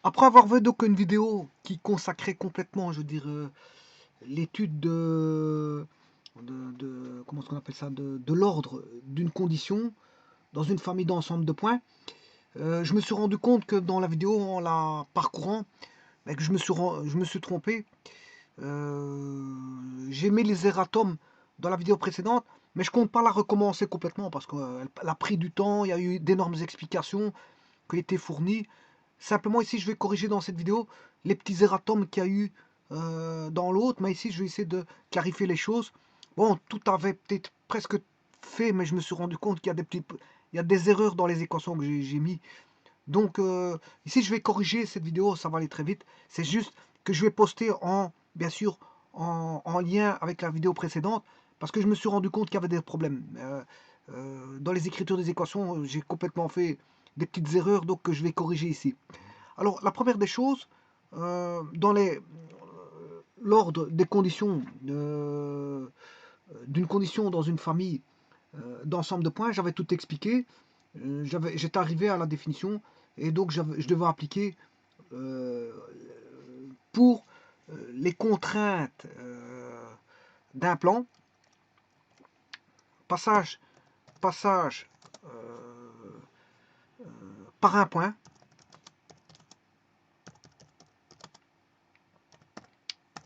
Après avoir vu donc une vidéo qui consacrait complètement, je veux dire, l'étude comment est-ce qu'on appelle ça, de l'ordre d'une condition dans une famille d'ensemble de points, je me suis rendu compte que dans la vidéo, en la parcourant, ben, que je me suis trompé. J'ai mis les erratums dans la vidéo précédente, mais je compte pas la recommencer complètement parce qu'elle a pris du temps, il y a eu d'énormes explications qui ont été fournies. Simplement ici, je vais corriger dans cette vidéo les petits erratums qu'il y a eu dans l'autre, mais ici, je vais essayer de clarifier les choses. Bon, tout avait peut-être presque fait, mais je me suis rendu compte qu'il y a il y a des erreurs dans les équations que j'ai mis. Donc ici, je vais corriger cette vidéo, ça va aller très vite. C'est juste que je vais poster bien sûr, en lien avec la vidéo précédente, parce que je me suis rendu compte qu'il y avait des problèmes. Dans les écritures des équations, j'ai complètement fait des petites erreurs, donc que je vais corriger ici. Alors, la première des choses, dans l'ordre des conditions d'une condition dans une famille d'ensemble de points, j'avais tout expliqué. J'étais arrivé à la définition et donc je devais appliquer euh, pour les contraintes d'un plan, passage, passage par un point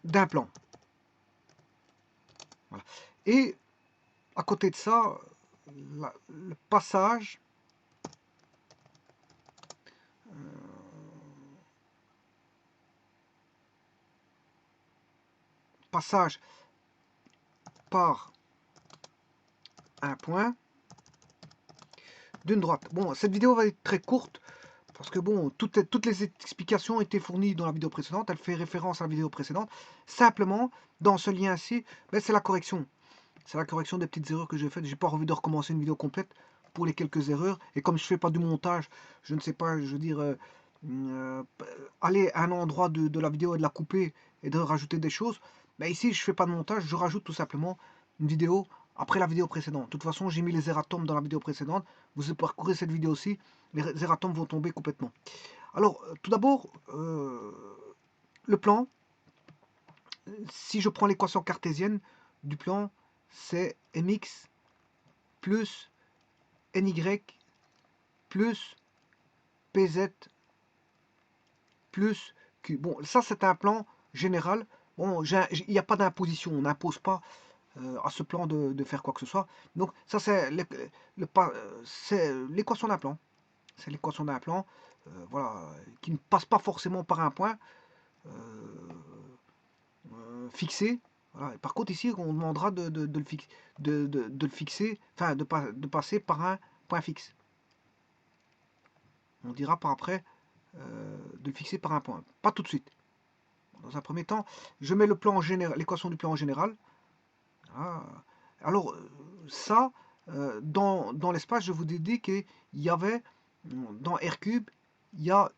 d'un plan. Voilà. Et à côté de ça, le passage passage par un point d'une droite. Bon, cette vidéo va être très courte parce que bon, toutes les explications ont été fournies dans la vidéo précédente. Elle fait référence à la vidéo précédente. Simplement, dans ce lien-ci, ben, c'est la correction. C'est la correction des petites erreurs que j'ai faites. J'ai pas envie de recommencer une vidéo complète pour les quelques erreurs. Et comme je fais pas du montage, je ne sais pas, je veux dire, euh, aller à un endroit de la vidéo et de la couper et de rajouter des choses. Ben ici, je fais pas de montage, je rajoute tout simplement une vidéo après la vidéo précédente. De toute façon, j'ai mis les erratums dans la vidéo précédente. Vous parcourez cette vidéo aussi, les erratums vont tomber complètement. Alors, tout d'abord, le plan, si je prends l'équation cartésienne du plan, c'est mx plus ny plus pz plus q. Bon, ça c'est un plan général. Bon, il n'y a pas d'imposition, on n'impose pas à ce plan de faire quoi que ce soit. Donc ça c'est l'équation d'un plan. C'est l'équation d'un plan, voilà, qui ne passe pas forcément par un point fixé. Voilà. Par contre ici, on demandera de le fixer, enfin de passer par un point fixe. On dira par après de le fixer par un point. Pas tout de suite. Dans un premier temps, je mets le plan général, l'équation du plan en général. Ah. Alors, ça, dans l'espace, je vous ai dit qu'il y avait, dans R3, il y a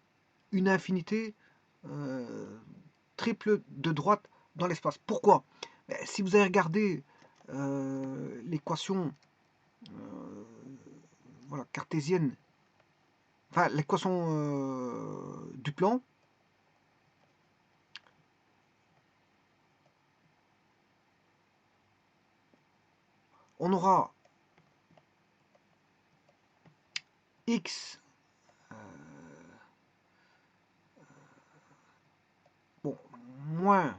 une infinité triple de droite dans l'espace. Pourquoi? Si vous avez regardé l'équation voilà, cartésienne, enfin l'équation du plan, on aura x, bon, moins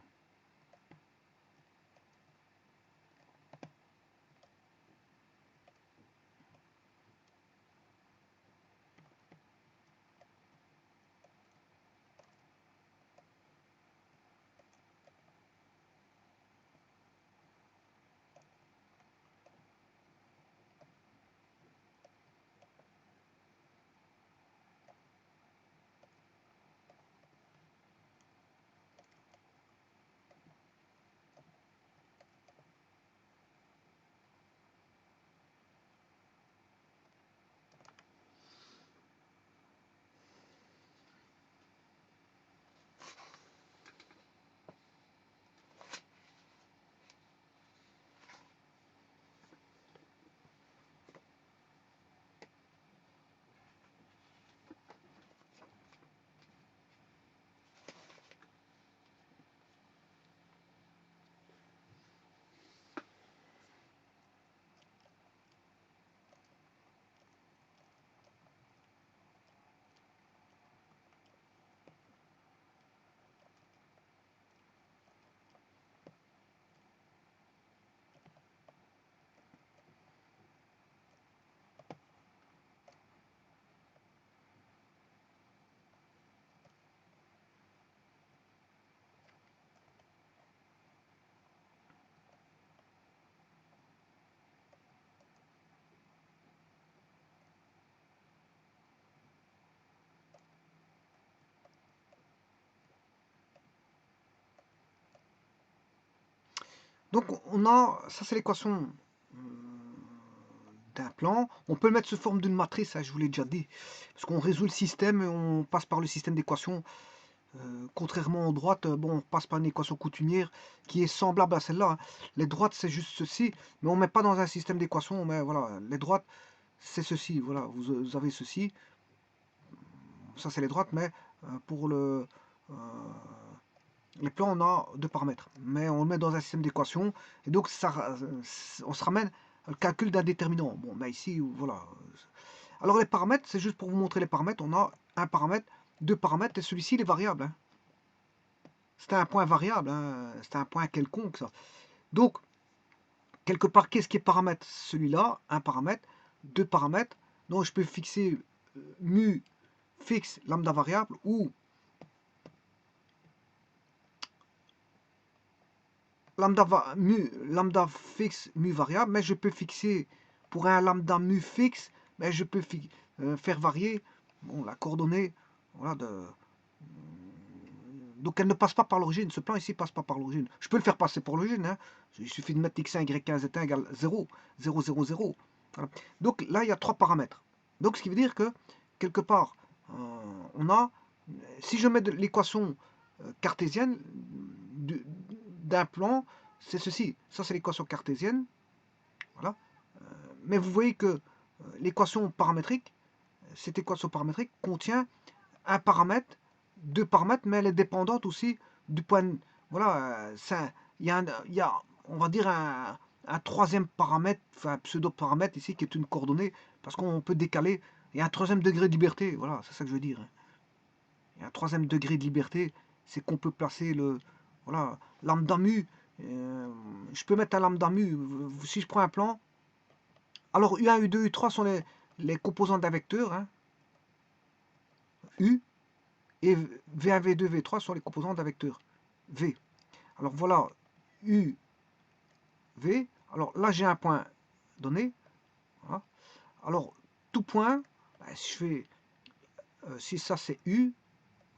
Donc on a, ça c'est l'équation d'un plan. On peut le mettre sous forme d'une matrice, hein, je vous l'ai déjà dit, parce qu'on résout le système et on passe par le système d'équations. Contrairement aux droites, bon, on passe par une équation coutumière qui est semblable à celle-là, hein. Les droites, c'est juste ceci, mais on ne met pas dans un système d'équations. Mais voilà, les droites, c'est ceci. Voilà, vous avez ceci. Ça, c'est les droites, mais pour les plans, on a deux paramètres. Mais on le met dans un système d'équations, et donc on se ramène au calcul d'un déterminant. Bon, mais ici, voilà. Alors les paramètres, c'est juste pour vous montrer les paramètres. On a un paramètre, deux paramètres, et celui-ci, il est variable, hein. C'est un point variable, hein. C'est un point quelconque, ça. Donc, quelque part, qu'est-ce qui est paramètre? Celui-là, un paramètre, deux paramètres. Donc, je peux fixer mu fixe lambda variable ou lambda fixe mu variable, mais je peux fixer pour un lambda mu fixe, mais je peux faire varier bon, la coordonnée voilà, donc elle ne passe pas par l'origine. Ce plan ici passe pas par l'origine. Je peux le faire passer par l'origine, hein. Il suffit de mettre x1, y1, z1 égale 0, 0, 0, 0. Voilà. Donc là, il y a trois paramètres. Donc ce qui veut dire que, quelque part, on a, si je mets l'équation cartésienne d'un plan, c'est ceci. Ça, c'est l'équation cartésienne. Voilà. Mais vous voyez que l'équation paramétrique, cette équation paramétrique contient un paramètre, deux paramètres, mais elle est dépendante aussi du point de, voilà, il y a, on va dire, un troisième paramètre, enfin un pseudo-paramètre ici, qui est une coordonnée, parce qu'on peut décaler, il y a un troisième degré de liberté, voilà, c'est ça que je veux dire. Il y a un troisième degré de liberté, c'est qu'on peut placer le, voilà, lambda mu, je peux mettre un lambda mu, si je prends un plan, alors U1, U2, U3 sont les composants d'un vecteur, hein, U, et V1, V2, V3 sont les composants d'un vecteur V. Alors voilà, U, V. Alors là, j'ai un point donné. Voilà. Alors, tout point, si je fais, si ça c'est U,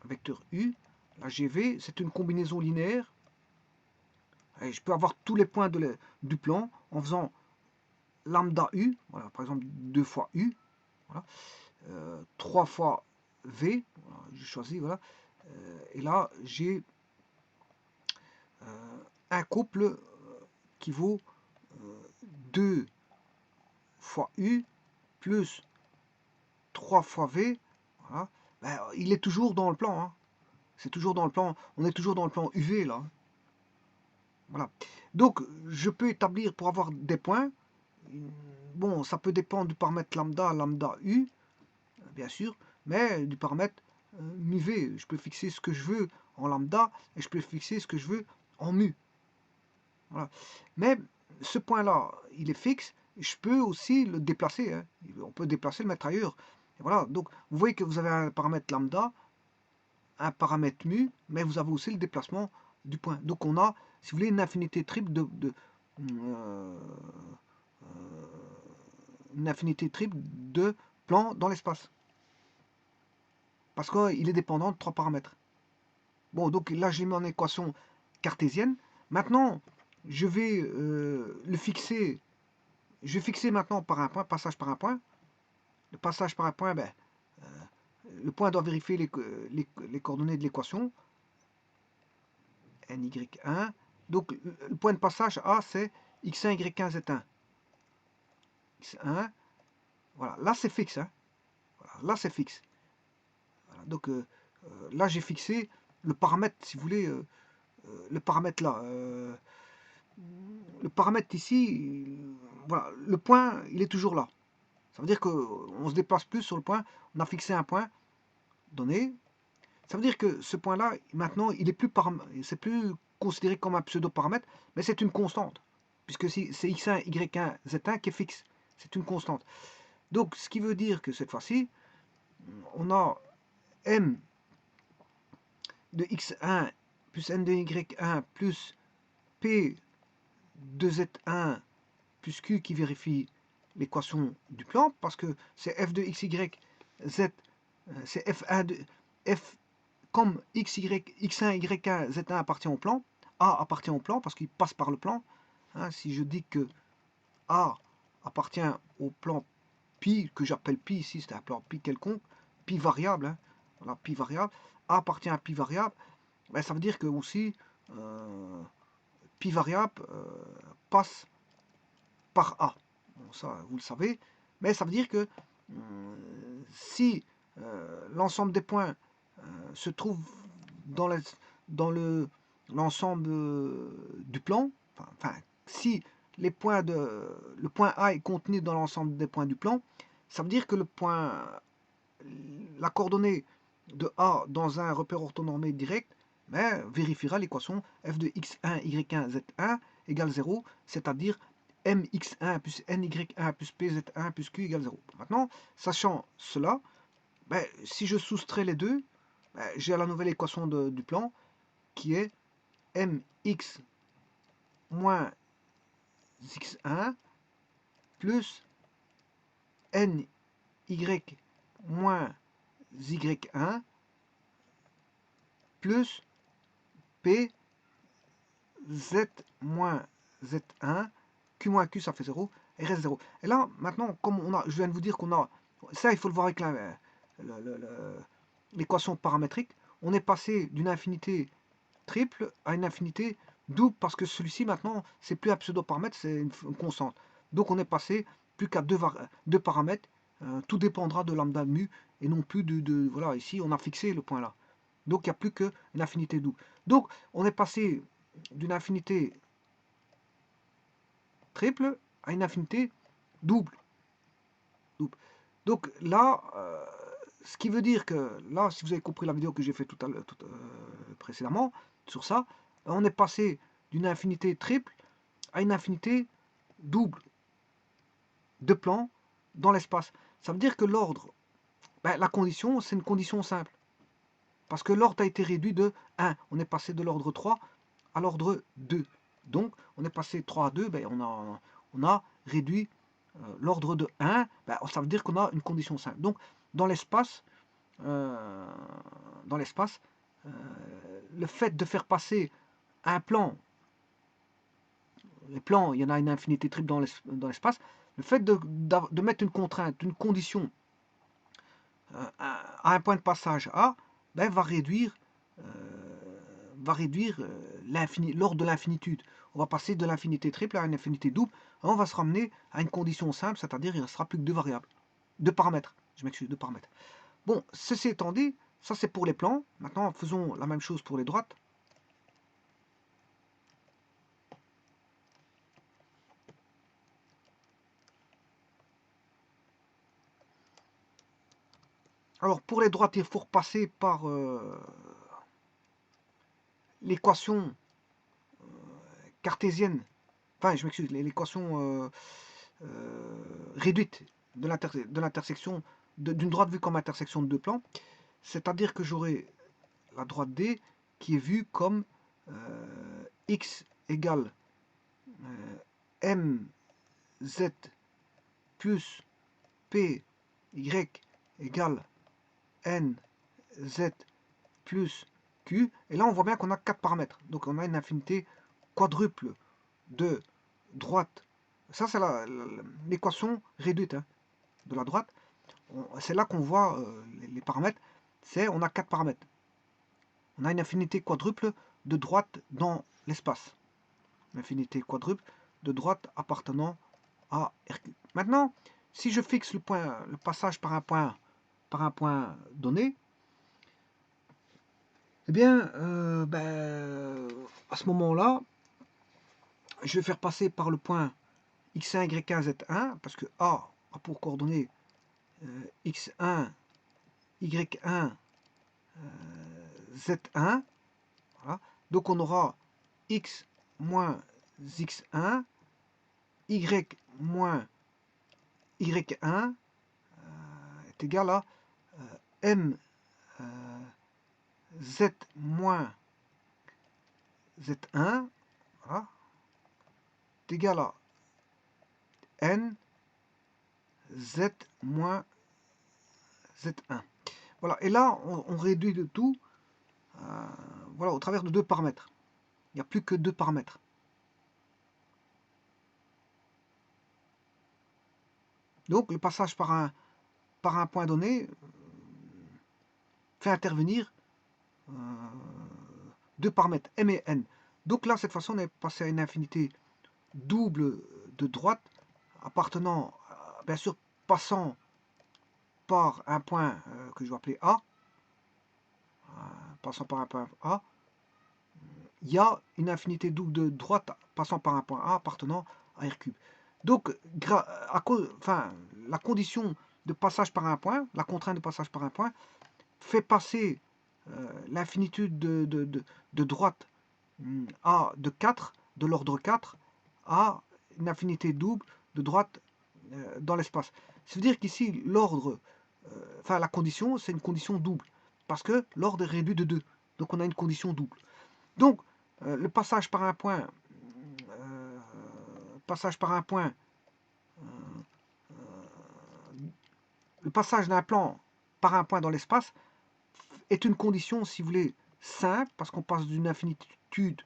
vecteur U, là j'ai V, c'est une combinaison linéaire. Et je peux avoir tous les points du plan en faisant lambda U, voilà, par exemple 2 fois U, voilà, 3 fois V, voilà, j'ai choisi, voilà, et là j'ai un couple qui vaut 2 fois U plus 3 fois V, voilà, ben, il est toujours dans le plan, hein. C'est toujours dans le plan, on est toujours dans le plan UV là. Voilà. Donc je peux établir pour avoir des points. Bon, ça peut dépendre du paramètre lambda, lambda U, bien sûr, mais du paramètre mu V. Je peux fixer ce que je veux en lambda et je peux fixer ce que je veux en mu. Voilà. Mais ce point-là, il est fixe. Je peux aussi le déplacer, hein. On peut déplacer, le mettre ailleurs. Et voilà. Donc, vous voyez que vous avez un paramètre lambda, un paramètre mu, mais vous avez aussi le déplacement du point. Donc, on a, si vous voulez, une infinité triple de plans dans l'espace. Parce qu'il est dépendant de trois paramètres. Bon, donc là, je l'ai mis en équation cartésienne. Maintenant, je vais le fixer. Je vais fixer maintenant par un point, passage par un point. Le passage par un point, ben, le point doit vérifier les coordonnées de l'équation. NY1. Donc, le point de passage A, c'est X1, Y1, Z1. X1. Voilà, là, c'est fixe, hein. Voilà, là, c'est fixe. Voilà, donc, là, j'ai fixé le paramètre, si vous voulez, le paramètre là. Le paramètre ici, voilà, le point, il est toujours là. Ça veut dire qu'on ne se déplace plus sur le point. On a fixé un point donné. Ça veut dire que ce point-là, maintenant, il est plus c'est plus considéré comme un pseudo-paramètre, mais c'est une constante. Puisque c'est x1, y1, z1 qui est fixe. C'est une constante. Donc, ce qui veut dire que cette fois-ci, on a m de x1 plus n de y1 plus p de z1 plus q qui vérifie l'équation du plan, parce que c'est f de x, y, z, c'est f1 de f, comme x1, y1, z1 appartient au plan, a appartient au plan, parce qu'il passe par le plan, hein, si je dis que A appartient au plan pi, que j'appelle pi ici, c'est un plan pi quelconque, pi variable, hein, voilà, pi variable, A appartient à pi variable, ben, ça veut dire que aussi pi variable passe par A. Bon, ça, vous le savez, mais ça veut dire que si l'ensemble des points se trouve dans l'ensemble du plan, enfin, si le point A est contenu dans l'ensemble des points du plan, ça veut dire que la coordonnée de A dans un repère orthonormé direct vérifiera l'équation f de x1, y1, z1 égale 0, c'est-à-dire mx1 plus ny1 plus pz1 plus q égale 0. Maintenant, sachant cela, si je soustrais les deux, j'ai la nouvelle équation du plan qui est mx moins x1 plus ny moins y1 plus p z moins z1 q moins q ça fait 0 et reste 0. Et là maintenant comme je viens de vous dire qu'on a ça, il faut le voir avec l'équation paramétrique, on est passé d'une infinité triple à une infinité double parce que celui-ci maintenant c'est plus un pseudo-paramètre, c'est une constante. Donc on est passé plus qu'à deux paramètres, tout dépendra de lambda de mu et non plus voilà, ici on a fixé le point là. Donc il n'y a plus qu'une infinité double. Donc on est passé d'une infinité triple à une infinité double. Donc là, ce qui veut dire que là, si vous avez compris la vidéo que j'ai fait précédemment sur ça, on est passé d'une infinité triple à une infinité double de plans dans l'espace. Ça veut dire que l'ordre, la condition, c'est une condition simple. Parce que l'ordre a été réduit de 1. On est passé de l'ordre 3 à l'ordre 2. Donc, on est passé 3 à 2, on a réduit l'ordre de 1. Ça veut dire qu'on a une condition simple. Donc, dans l'espace, le fait de faire passer un plan, les plans, il y en a une infinité triple dans l'espace, le fait de mettre une contrainte, une condition à un point de passage A, va réduire l'ordre de l'infinitude. On va passer de l'infinité triple à une infinité double, et on va se ramener à une condition simple, c'est-à-dire il ne restera plus que deux variables, deux paramètres, je m'excuse, deux paramètres. Bon, ceci étant dit, ça c'est pour les plans. Maintenant, faisons la même chose pour les droites. Alors, pour les droites, il faut repasser par l'équation cartésienne, enfin, je m'excuse, l'équation réduite de l'intersection, d'une droite vue comme intersection de deux plans. C'est-à-dire que j'aurai la droite D qui est vue comme x égale mz plus p y égale nz plus q. Et là, on voit bien qu'on a 4 paramètres. Donc, on a une infinité quadruple de droite. Ça, c'est l'équation réduite de la droite. C'est là qu'on voit les paramètres. On a 4 paramètres. On a une infinité quadruple de droite dans l'espace. Une infinité quadruple de droite appartenant à RQ. Maintenant, si je fixe le passage par un point donné, eh bien, à ce moment-là, je vais faire passer par le point x1, y1, z1, parce que A a pour coordonnées x1, y1, z1. Voilà. Donc on aura x moins x1, y moins y1 est égal à m z moins z1, voilà, est égal à n z moins z1. Voilà, et là on réduit le tout voilà, au travers de deux paramètres. Il n'y a plus que deux paramètres. Donc le passage par un point donné fait intervenir deux paramètres m et n. Donc là, cette fois-ci, on est passé à une infinité double de droite appartenant, bien sûr, passant par un point que je vais appeler A, passant par un point A, il y a une infinité double de droite passant par un point A appartenant à R3. Donc, la condition de passage par un point, la contrainte de passage par un point, fait passer l'infinitude de droite A de 4, de l'ordre 4, à une infinité double de droite dans l'espace. Ça veut dire qu'ici, l'ordre, la condition, c'est une condition double, parce que l'ordre est réduit de 2. Donc on a une condition double. Donc, le passage par un point, le passage d'un plan par un point dans l'espace est une condition, si vous voulez, simple, parce qu'on passe d'une infinitude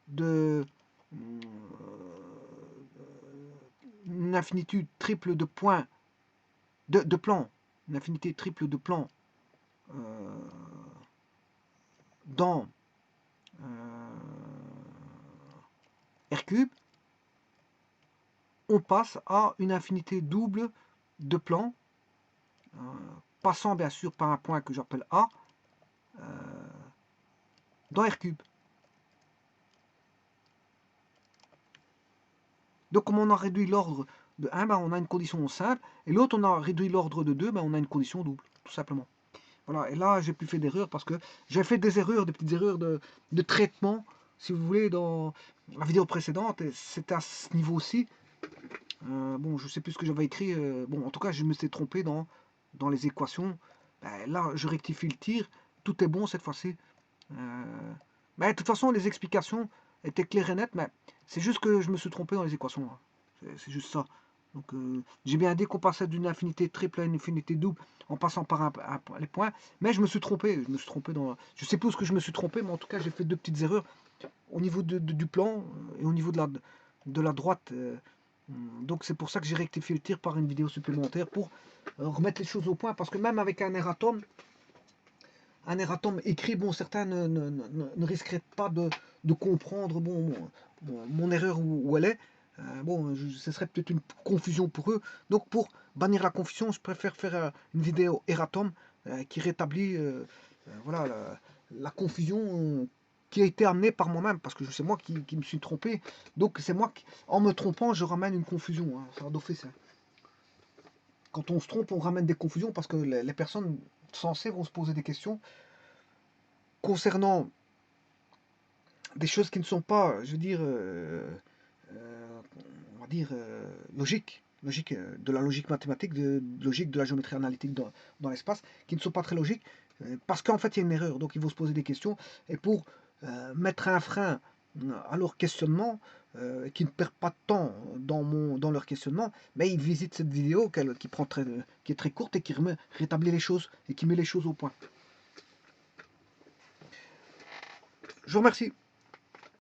de une infinitude triple de points de plans, une infinité triple de plans dans R3, on passe à une infinité double de plans, passant bien sûr par un point que j'appelle A, dans R3. Donc comme on a réduit l'ordre de 1, ben, on a une condition simple, et l'autre on a réduit l'ordre de 2, ben, on a une condition double, tout simplement. Voilà, et là j'ai plus fait d'erreurs parce que j'ai fait des erreurs, des petites erreurs de traitement, si vous voulez, dans la vidéo précédente, et c'était à ce niveau-ci. Bon, je sais plus ce que j'avais écrit, bon, en tout cas je me suis trompé dans les équations. Ben, là je rectifie le tir, tout est bon cette fois-ci. Mais de toute façon les explications étaient claires et nettes, mais c'est juste que je me suis trompé dans les équations, hein. C'est juste ça. Donc j'ai bien dit qu'on passait d'une infinité triple à une infinité double en passant par les points, mais je me suis trompé. Je sais plus où ce que je me suis trompé, mais en tout cas j'ai fait deux petites erreurs au niveau du plan et au niveau de la droite. Donc c'est pour ça que j'ai rectifié le tir par une vidéo supplémentaire pour remettre les choses au point, parce que même avec un erratum écrit, bon, certains ne risqueraient pas de comprendre mon erreur où elle est. Bon, ce serait peut-être une confusion pour eux. Donc pour bannir la confusion, je préfère faire une vidéo erratum qui rétablit voilà, la confusion qui a été amenée par moi-même, parce que c'est moi qui me suis trompé. Donc c'est moi qui, en me trompant, je ramène une confusion. Hein, ça d'office. Quand on se trompe, on ramène des confusions parce que les personnes sensées vont se poser des questions concernant des choses qui ne sont pas, je veux dire, on va dire, logiques, de la logique mathématique, logique de la géométrie analytique dans l'espace, qui ne sont pas très logiques, parce qu'en fait il y a une erreur, donc ils vont se poser des questions, et pour mettre un frein à leur questionnement, qui ne perd pas de temps dans leur questionnement, mais ils visitent cette vidéo qui est très courte et qui rétablit les choses, et qui met les choses au point. Je vous remercie.